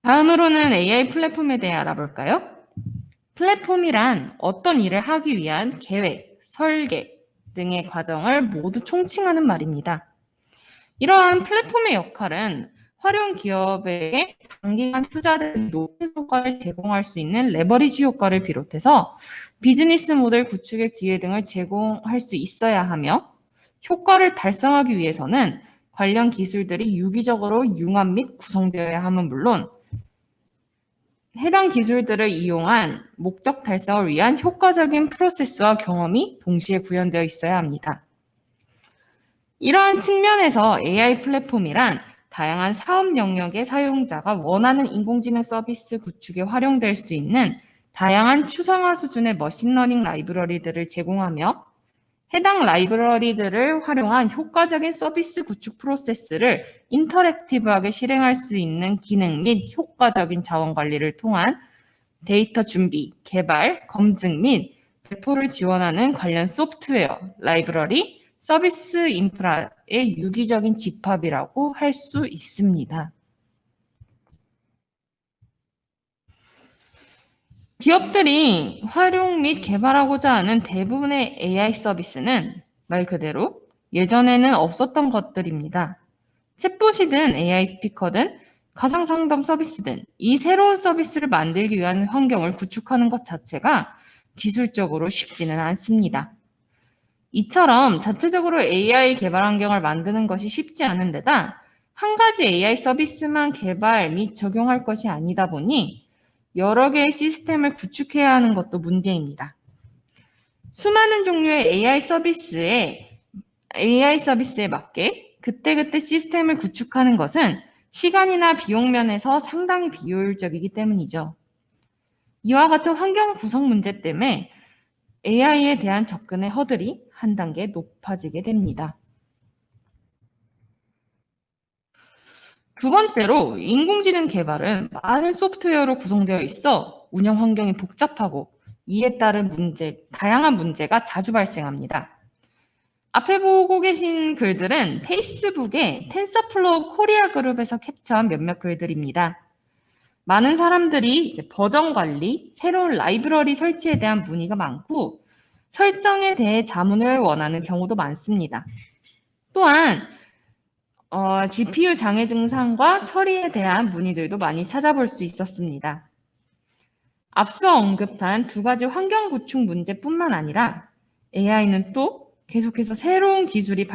다음으로는 AI 플랫폼에 대해 알아볼까요? 플랫폼이란 어떤 일을 하기 위한 계획, 설계 등의 과정을 모두 총칭하는 말입니다. 이러한 플랫폼의 역할은 활용 기업에게 단기간 투자 대비 높은 성과를 제공할 수 있는 레버리지 효과를 비롯해서 비즈니스 모델 구축의 기회 등을 제공할 수 있어야 하며, 효과를 달성하기 위해서는 관련 기술들이 유기적으로 융합 및 구성되어야 함은 물론 해당 기술들을 이용한 목적 달성을 위한 효과적인 프로세스와 경험이 동시에 구현되어 있어야 합니다. 이러한 측면에서 AI 플랫폼이란 다양한 사업 영역의 사용자가 원하는 인공지능 서비스 구축에 활용될 수 있는 다양한 추상화 수준의 머신러닝 라이브러리들을 제공하며, 해당 라이브러리들을 활용한 효과적인 서비스 구축 프로세스를 인터랙티브하게 실행할 수 있는 기능 및 효과적인 자원 관리를 통한 데이터 준비, 개발, 검증 및 배포를 지원하는 관련 소프트웨어, 라이브러리, 서비스 인프라의 유기적인 집합이라고 할 수 있습니다. 기업들이 활용 및 개발하고자 하는 대부분의 AI 서비스는 말 그대로 예전에는 없었던 것들입니다. 챗봇이든 AI 스피커든 가상 상담 서비스든 이 새로운 서비스를 만들기 위한 환경을 구축하는 것 자체가 기술적으로 쉽지는 않습니다. 이처럼 자체적으로 AI 개발 환경을 만드는 것이 쉽지 않은 데다 한 가지 AI 서비스만 개발 및 적용할 것이 아니다 보니 여러 개의 시스템을 구축해야 하는 것도 문제입니다. 수많은 종류의 AI 서비스에 맞게 그때그때 시스템을 구축하는 것은 시간이나 비용 면에서 상당히 비효율적이기 때문이죠. 이와 같은 환경 구성 문제 때문에 AI에 대한 접근의 허들이 한 단계 높아지게 됩니다. 두 번째로 인공지능 개발은 많은 소프트웨어로 구성되어 있어 운영 환경이 복잡하고 이에 따른 다양한 문제가 자주 발생합니다. 앞에 보고 계신 글들은 페이스북의 텐서플로우 코리아 그룹에서 캡처한 몇몇 글들입니다. 많은 사람들이 이제 버전 관리, 새로운 라이브러리 설치에 대한 문의가 많고 설정에 대해 자문을 원하는 경우도 많습니다. 또한 GPU 장애 증상과 처리에 대한 문의들도 많이 찾아볼 수 있었습니다. 앞서 언급한 두 가지 환경 구축 문제뿐만 아니라 AI는 또 계속해서 새로운 기술이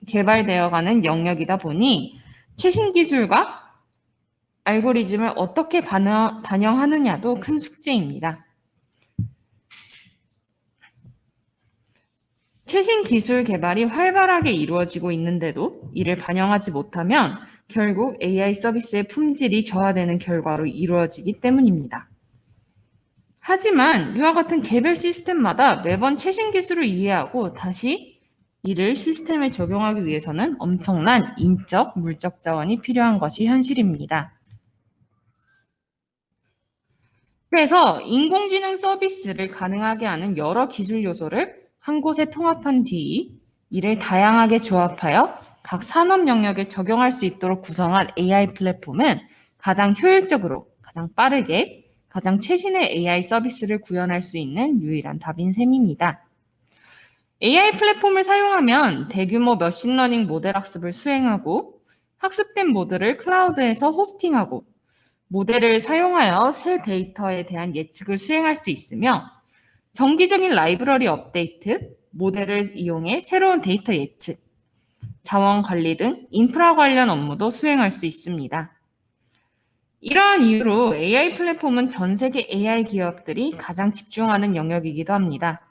개발되어가는 영역이다 보니 최신 기술과 알고리즘을 어떻게 반영하느냐도 큰 숙제입니다. 최신 기술 개발이 활발하게 이루어지고 있는데도 이를 반영하지 못하면 결국 AI 서비스의 품질이 저하되는 결과로 이루어지기 때문입니다. 하지만 이와 같은 개별 시스템마다 매번 최신 기술을 이해하고 다시 이를 시스템에 적용하기 위해서는 엄청난 인적, 물적 자원이 필요한 것이 현실입니다. 그래서 인공지능 서비스를 가능하게 하는 여러 기술 요소를 한 곳에 통합한 뒤 이를 다양하게 조합하여 각 산업 영역에 적용할 수 있도록 구성한 AI 플랫폼은 가장 효율적으로, 가장 빠르게, 가장 최신의 AI 서비스를 구현할 수 있는 유일한 답인 셈입니다. AI 플랫폼을 사용하면 대규모 머신러닝 모델 학습을 수행하고 학습된 모델을 클라우드에서 호스팅하고 모델을 사용하여 새 데이터에 대한 예측을 수행할 수 있으며 정기적인 라이브러리 업데이트, 모델을 이용해 새로운 데이터 예측, 자원 관리 등 인프라 관련 업무도 수행할 수 있습니다. 이러한 이유로 AI 플랫폼은 전 세계 AI 기업들이 가장 집중하는 영역이기도 합니다.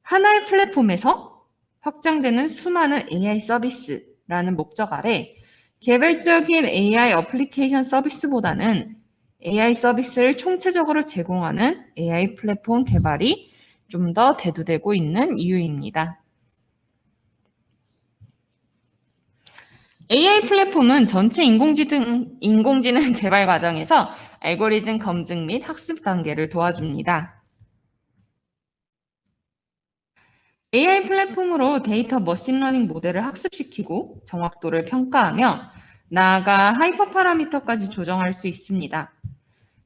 하나의 플랫폼에서 확장되는 수많은 AI 서비스라는 목적 아래 개별적인 AI 어플리케이션 서비스보다는 AI 서비스를 총체적으로 제공하는 AI 플랫폼 개발이 좀 더 대두되고 있는 이유입니다. AI 플랫폼은 전체 인공지능 개발 과정에서 알고리즘 검증 및 학습 단계를 도와줍니다. AI 플랫폼으로 데이터 머신러닝 모델을 학습시키고 정확도를 평가하며 나아가 하이퍼 파라미터까지 조정할 수 있습니다.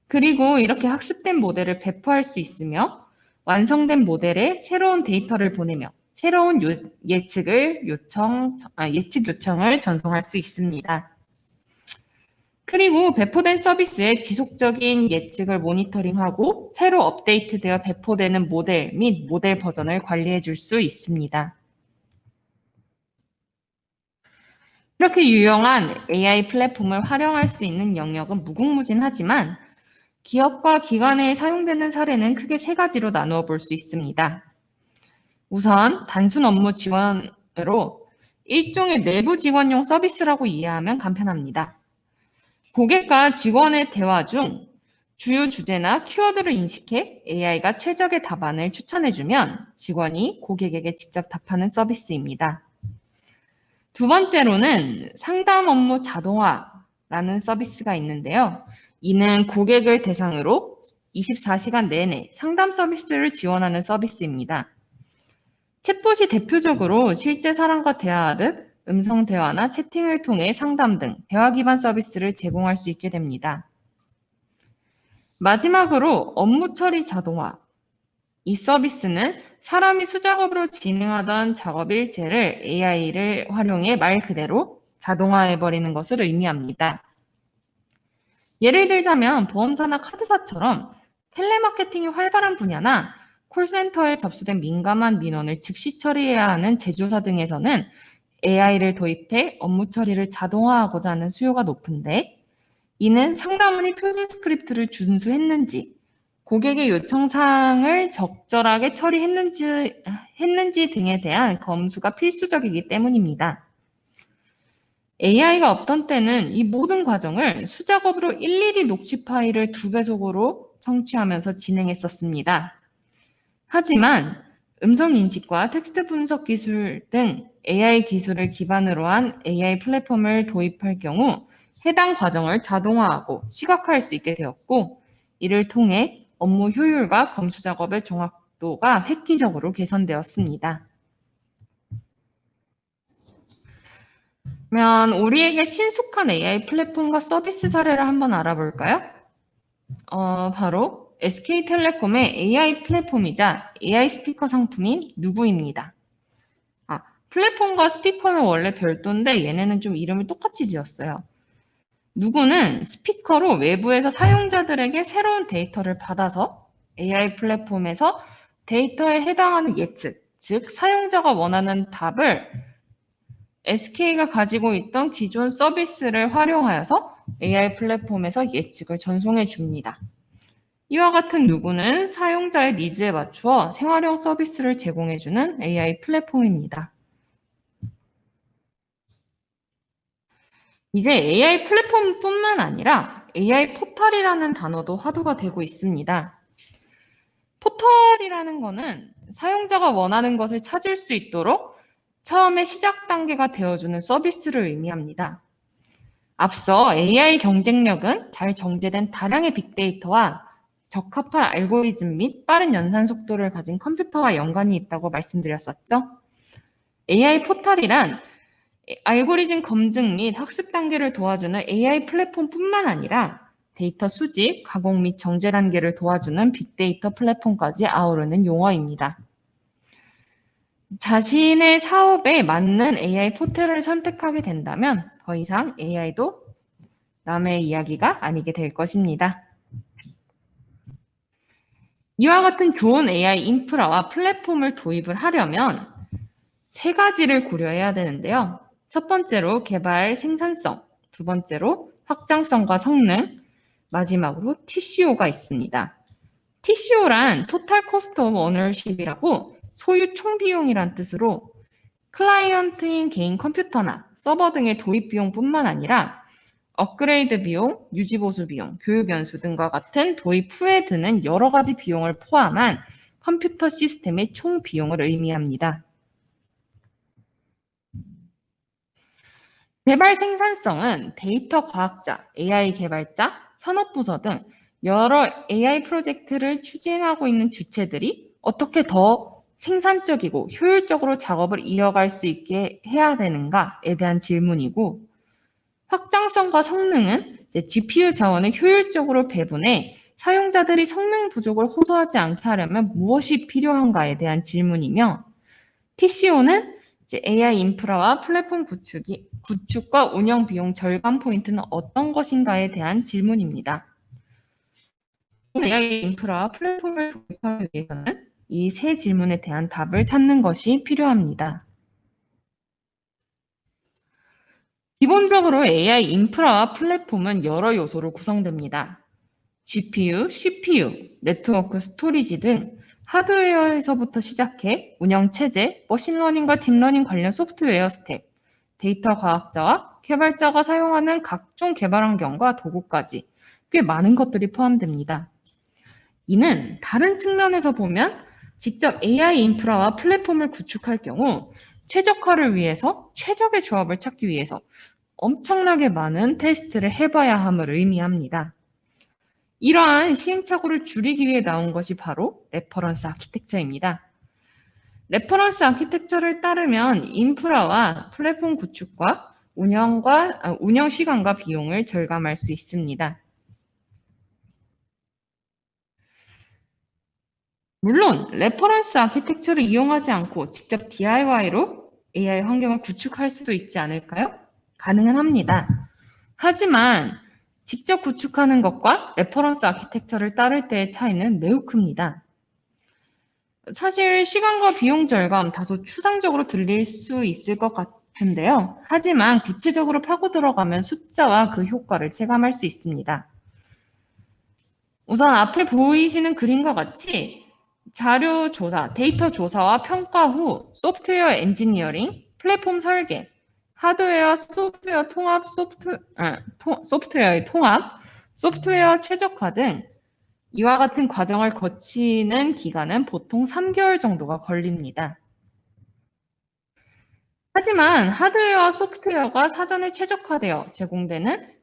그리고 이렇게 학습된 모델을 배포할 수 있으며 완성된 모델에 새로운 데이터를 보내며 새로운 예측 요청을 전송할 수 있습니다. 그리고 배포된 서비스의 지속적인 예측을 모니터링하고 새로 업데이트되어 배포되는 모델 및 모델 버전을 관리해 줄 수 있습니다. 이렇게 유용한 AI 플랫폼을 활용할 수 있는 영역은 무궁무진하지만 기업과 기관에 사용되는 사례는 크게 세 가지로 나누어 볼 수 있습니다. 우선 단순 업무 지원으로 일종의 내부 지원용 서비스라고 이해하면 간편합니다. 고객과 직원의 대화 중 주요 주제나 키워드를 인식해 AI가 최적의 답안을 추천해주면 직원이 고객에게 직접 답하는 서비스입니다. 두 번째로는 상담 업무 자동화라는 서비스가 있는데요. 이는 고객을 대상으로 24시간 내내 상담 서비스를 지원하는 서비스입니다. 챗봇이 대표적으로 실제 사람과 대화하듯 음성 대화나 채팅을 통해 상담 등 대화 기반 서비스를 제공할 수 있게 됩니다. 마지막으로 업무 처리 자동화. 이 서비스는 사람이 수작업으로 진행하던 작업 일체를 AI를 활용해 말 그대로 자동화해버리는 것을 의미합니다. 예를 들자면 보험사나 카드사처럼 텔레마케팅이 활발한 분야나 콜센터에 접수된 민감한 민원을 즉시 처리해야 하는 제조사 등에서는 AI를 도입해 업무 처리를 자동화하고자 하는 수요가 높은데, 이는 상담원이 표준 스크립트를 준수했는지, 고객의 요청사항을 적절하게 처리했는지 등에 대한 검수가 필수적이기 때문입니다. AI가 없던 때는 이 모든 과정을 수작업으로 일일이 녹취 파일을 2배속으로 청취하면서 진행했었습니다. 하지만 음성 인식과 텍스트 분석 기술 등 AI 기술을 기반으로 한 AI 플랫폼을 도입할 경우 해당 과정을 자동화하고 시각화할 수 있게 되었고, 이를 통해 업무 효율과 검수 작업의 정확도가 획기적으로 개선되었습니다. 그러면 우리에게 친숙한 AI 플랫폼과 서비스 사례를 한번 알아볼까요? 바로 SK텔레콤의 AI 플랫폼이자 AI 스피커 상품인 누구입니다. 플랫폼과 스피커는 원래 별도인데 얘네는 좀 이름을 똑같이 지었어요. 누구는 스피커로 외부에서 사용자들에게 새로운 데이터를 받아서 AI 플랫폼에서 데이터에 해당하는 예측, 즉 사용자가 원하는 답을 SK가 가지고 있던 기존 서비스를 활용하여서 AI 플랫폼에서 예측을 전송해 줍니다. 이와 같은 누구는 사용자의 니즈에 맞추어 생활형 서비스를 제공해주는 AI 플랫폼입니다. 이제 AI 플랫폼뿐만 아니라 AI 포털이라는 단어도 화두가 되고 있습니다. 포털이라는 거는 사용자가 원하는 것을 찾을 수 있도록 처음에 시작 단계가 되어주는 서비스를 의미합니다. 앞서 AI 경쟁력은 잘 정제된 다량의 빅데이터와 적합한 알고리즘 및 빠른 연산 속도를 가진 컴퓨터와 연관이 있다고 말씀드렸었죠. AI 포털이란 알고리즘 검증 및 학습 단계를 도와주는 AI 플랫폼뿐만 아니라 데이터 수집, 가공 및 정제 단계를 도와주는 빅데이터 플랫폼까지 아우르는 용어입니다. 자신의 사업에 맞는 AI 포털을 선택하게 된다면 더 이상 AI도 남의 이야기가 아니게 될 것입니다. 이와 같은 좋은 AI 인프라와 플랫폼을 도입을 하려면 세 가지를 고려해야 되는데요. 첫 번째로 개발 생산성, 두 번째로 확장성과 성능, 마지막으로 TCO가 있습니다. TCO란 Total Cost of Ownership이라고 소유 총비용이란 뜻으로 클라이언트인 개인 컴퓨터나 서버 등의 도입 비용뿐만 아니라 업그레이드 비용, 유지보수 비용, 교육 연수 등과 같은 도입 후에 드는 여러 가지 비용을 포함한 컴퓨터 시스템의 총 비용을 의미합니다. 개발 생산성은 데이터 과학자, AI 개발자, 산업부서 등 여러 AI 프로젝트를 추진하고 있는 주체들이 어떻게 더 생산적이고 효율적으로 작업을 이어갈 수 있게 해야 되는가에 대한 질문이고, 확장성과 성능은 이제 GPU 자원을 효율적으로 배분해 사용자들이 성능 부족을 호소하지 않게 하려면 무엇이 필요한가에 대한 질문이며, TCO는 이제 AI 인프라와 플랫폼 구축과 운영 비용 절감 포인트는 어떤 것인가에 대한 질문입니다. AI 인프라와 플랫폼을 도입하기 위해서는 이 세 질문에 대한 답을 찾는 것이 필요합니다. 기본적으로 AI 인프라와 플랫폼은 여러 요소로 구성됩니다. GPU, CPU, 네트워크 스토리지 등 하드웨어에서부터 시작해 운영체제, 머신러닝과 딥러닝 관련 소프트웨어 스택, 데이터 과학자와 개발자가 사용하는 각종 개발 환경과 도구까지 꽤 많은 것들이 포함됩니다. 이는 다른 측면에서 보면 직접 AI 인프라와 플랫폼을 구축할 경우 최적화를 위해서 최적의 조합을 찾기 위해서 엄청나게 많은 테스트를 해봐야 함을 의미합니다. 이러한 시행착오를 줄이기 위해 나온 것이 바로 레퍼런스 아키텍처입니다. 레퍼런스 아키텍처를 따르면 인프라와 플랫폼 구축과 운영 시간과 비용을 절감할 수 있습니다. 물론 레퍼런스 아키텍처를 이용하지 않고 직접 DIY로 AI 환경을 구축할 수도 있지 않을까요? 가능은 합니다. 하지만 직접 구축하는 것과 레퍼런스 아키텍처를 따를 때의 차이는 매우 큽니다. 사실 시간과 비용 절감 다소 추상적으로 들릴 수 있을 것 같은데요. 하지만 구체적으로 파고 들어가면 숫자와 그 효과를 체감할 수 있습니다. 우선 앞에 보이시는 그림과 같이 자료 조사, 데이터 조사와 평가 후 소프트웨어 엔지니어링, 플랫폼 설계, 하드웨어 소프트웨어 통합, 소프트웨어의 통합, 소프트웨어 최적화 등 이와 같은 과정을 거치는 기간은 보통 3개월 정도가 걸립니다. 하지만 하드웨어와 소프트웨어가 사전에 최적화되어 제공되는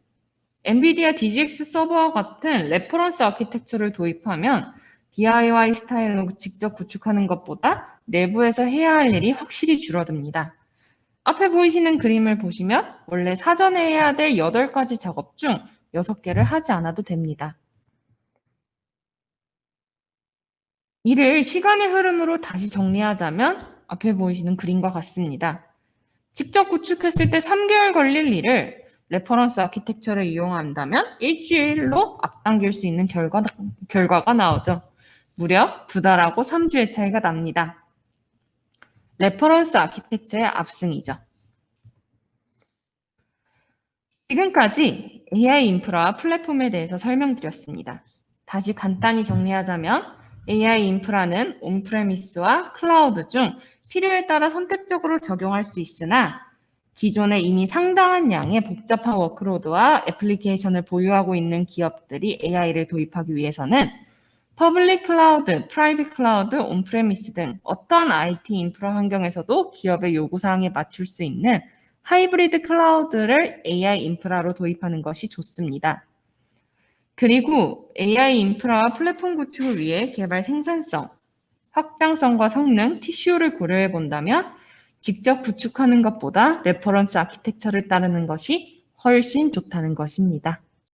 엔비디아 DGX 서버와 같은 레퍼런스 아키텍처를 도입하면 DIY 스타일로 직접 구축하는 것보다 내부에서 해야 할 일이 확실히 줄어듭니다. 앞에 보이시는 그림을 보시면 원래 사전에 해야 될 8가지 작업 중 6개를 하지 않아도 됩니다. 이를 시간의 흐름으로 다시 정리하자면 앞에 보이시는 그림과 같습니다. 직접 구축했을 때 3개월 걸릴 일을 레퍼런스 아키텍처를 이용한다면 일주일로 앞당길 수 있는 결과가 나오죠. 무려 2달하고 3주의 차이가 납니다. 레퍼런스 아키텍처의 압승이죠. 지금까지 AI 인프라와 플랫폼에 대해서 설명드렸습니다. 다시 간단히 정리하자면 AI 인프라는 온프레미스와 클라우드 중 필요에 따라 선택적으로 적용할 수 있으나 기존에 이미 상당한 양의 복잡한 워크로드와 애플리케이션을 보유하고 있는 기업들이 AI를 도입하기 위해서는 퍼블릭 클라우드, 프라이빗 클라우드, 온프레미스 등 어떤 IT 인프라 환경에서도 기업의 요구사항에 맞출 수 있는 하이브리드 클라우드를 AI 인프라로 도입하는 것이 좋습니다. 그리고 AI 인프라와 플랫폼 구축을 위해 개발 생산성, 확장성과 성능, TCO를 고려해 본다면 직접 구축하는 것보다 레퍼런스 아키텍처를 따르는 것이 훨씬 좋다는 것입니다.